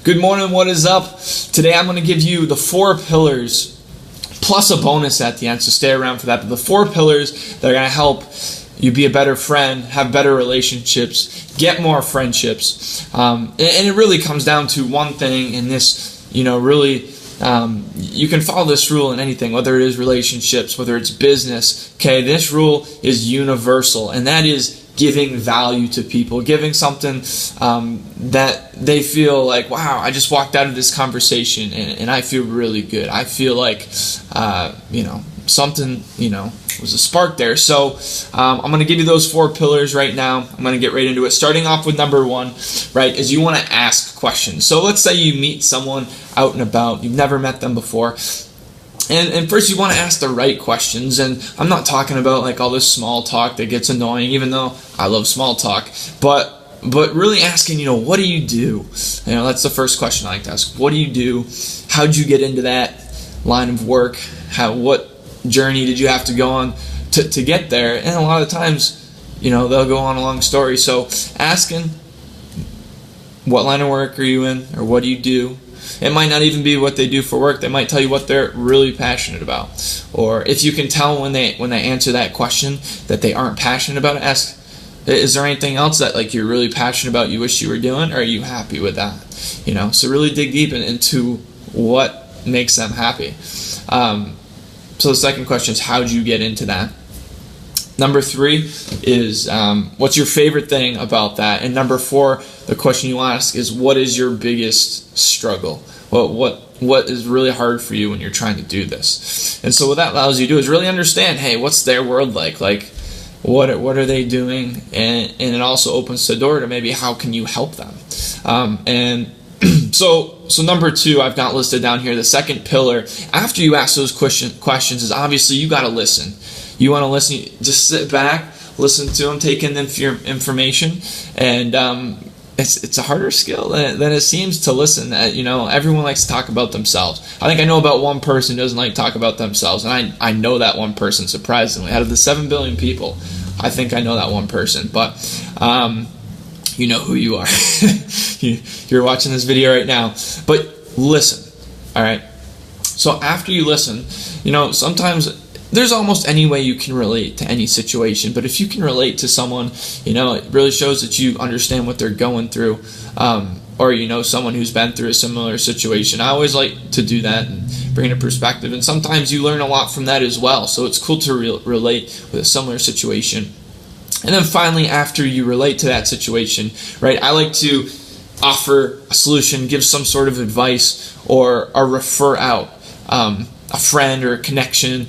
Good morning, what is up? Today I'm going to give you the 4 pillars plus a bonus at the end, so stay around for that. But the 4 pillars that are going to help you be a better friend, have better relationships, get more friendships. And it really comes down to one thing in this, really, you can follow this rule in anything, whether it is relationships, whether it's business. Okay, this rule is universal, and that is giving value to people, giving something that they feel like, wow, I just walked out of this conversation and I feel really good. I feel like, something, was a spark there. So I'm going to give you those 4 pillars right now. I'm going to get right into it. Starting off with number 1, right, is you want to ask questions. So let's say you meet someone out and about. You've never met them before. And first you want to ask the right questions, and I'm not talking about like all this small talk that gets annoying, even though I love small talk, but really asking, what do you do? That's the first question I like to ask. What do you do? How'd you get into that line of work? What journey did you have to go on to get there? And a lot of times, they'll go on a long story. So asking, what line of work are you in, or what do you do? It might not even be what they do for work. They might tell you what they're really passionate about. Or if you can tell when they answer that question that they aren't passionate about it, ask, is there anything else that like you're really passionate about you wish you were doing, or are you happy with that? So really dig deep into what makes them happy. So the second question is, how'd you get into that? Number 3 is, what's your favorite thing about that? And number 4, the question you want to ask is, what is your biggest struggle? What is really hard for you when you're trying to do this? And so what that allows you to do is really understand, hey, what's their world like? Like, what are they doing? And it also opens the door to maybe how can you help them? So number 2, I've got listed down here, the second pillar, after you ask those questions is obviously you got to listen. You want to listen, just sit back, listen to them, take in your information, and it's a harder skill than it seems to listen. Everyone likes to talk about themselves. I think I know about one person who doesn't like to talk about themselves, and I know that one person, surprisingly. Out of the 7 billion people, I think I know that one person, but you know who you are. You're watching this video right now, but listen, all right? So after you listen, sometimes there's almost any way you can relate to any situation, but if you can relate to someone, it really shows that you understand what they're going through, or someone who's been through a similar situation. I always like to do that and bring a perspective, and sometimes you learn a lot from that as well, so it's cool to relate with a similar situation. And then finally, after you relate to that situation, right, I like to offer a solution, give some sort of advice, or refer out a friend or a connection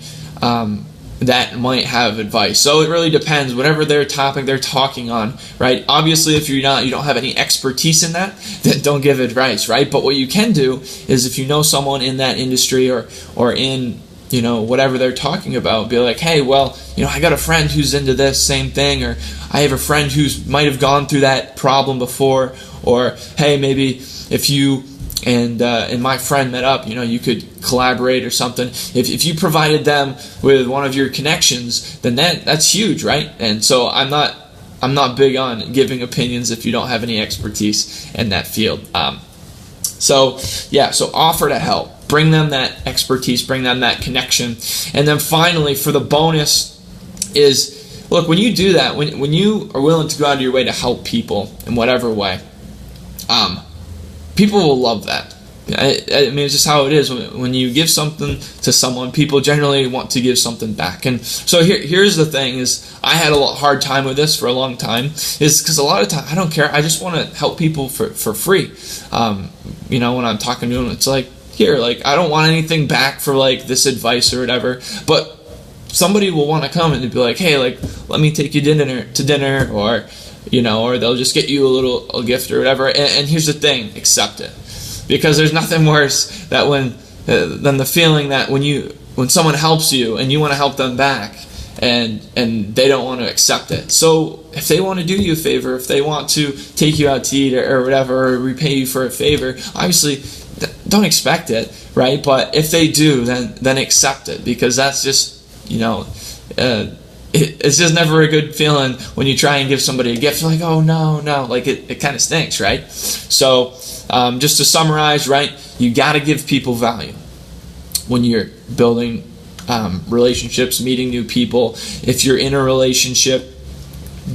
that might have advice. So it really depends, whatever their topic they're talking on, right? Obviously, if you don't have any expertise in that, then don't give advice, right? But what you can do is, if you know someone in that industry or in whatever they're talking about, be like, hey, well, I got a friend who's into this same thing, or I have a friend who might have gone through that problem before, or hey, maybe if you and my friend met up, you could collaborate or something. If you provided them with one of your connections, then that's huge, right? And so I'm not big on giving opinions if you don't have any expertise in that field. So offer to help. Bring them that expertise, bring them that connection. And then finally, for the bonus is, look, when you do that, when you are willing to go out of your way to help people in whatever way, people will love that. I mean, it's just how it is. When you give something to someone, people generally want to give something back. And so here's the thing is, I had a hard time with this for a long time, is because a lot of time I don't care. I just want to help people for free. When I'm talking to them, it's like, here, like, I don't want anything back for like this advice or whatever, but somebody will want to come and be like, hey, like, let me take you to dinner, or or they'll just get you a gift or whatever. And here's the thing, accept it, because there's nothing worse than the feeling that when someone helps you and you want to help them back, and they don't want to accept it. So if they want to do you a favor, if they want to take you out to eat or whatever, or repay you for a favor, obviously don't expect it, right? But if they do, then accept it, because that's just it's just never a good feeling when you try and give somebody a gift. You're like, oh no, like it kind of stinks, right? So just to summarize, right, you got to give people value when you're building relationships, meeting new people. If you're in a relationship,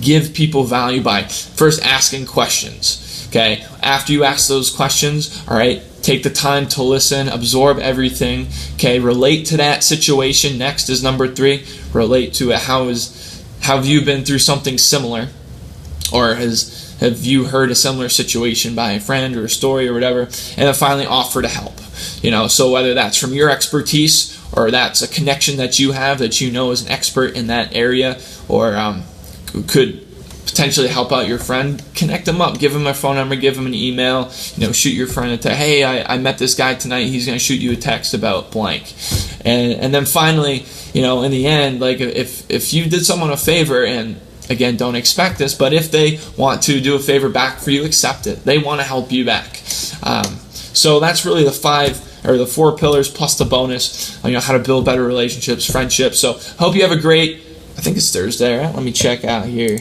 give people value by first asking questions. Okay, after you ask those questions, all right, take the time to listen, absorb everything. Okay, relate to that situation. Next is number 3. Relate to it. How have you been through something similar, or have you heard a similar situation by a friend or a story or whatever? And then finally, offer to help. So whether that's from your expertise, or that's a connection that you have that you know is an expert in that area, or could potentially help out your friend, connect them up, give them a phone number, give them an email, shoot your friend a text, hey, I met this guy tonight, he's going to shoot you a text about blank. And then finally, in the end, like if you did someone a favor, and again, don't expect this, but if they want to do a favor back for you, accept it. They want to help you back. So that's really the 4 pillars plus the bonus on how to build better relationships, friendships. So hope you have a great, I think it's Thursday, right? Let me check out here.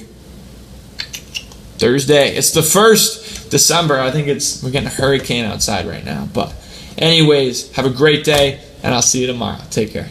Thursday. It's the 1st December. I think we're getting a hurricane outside right now. But anyways, have a great day, and I'll see you tomorrow. Take care.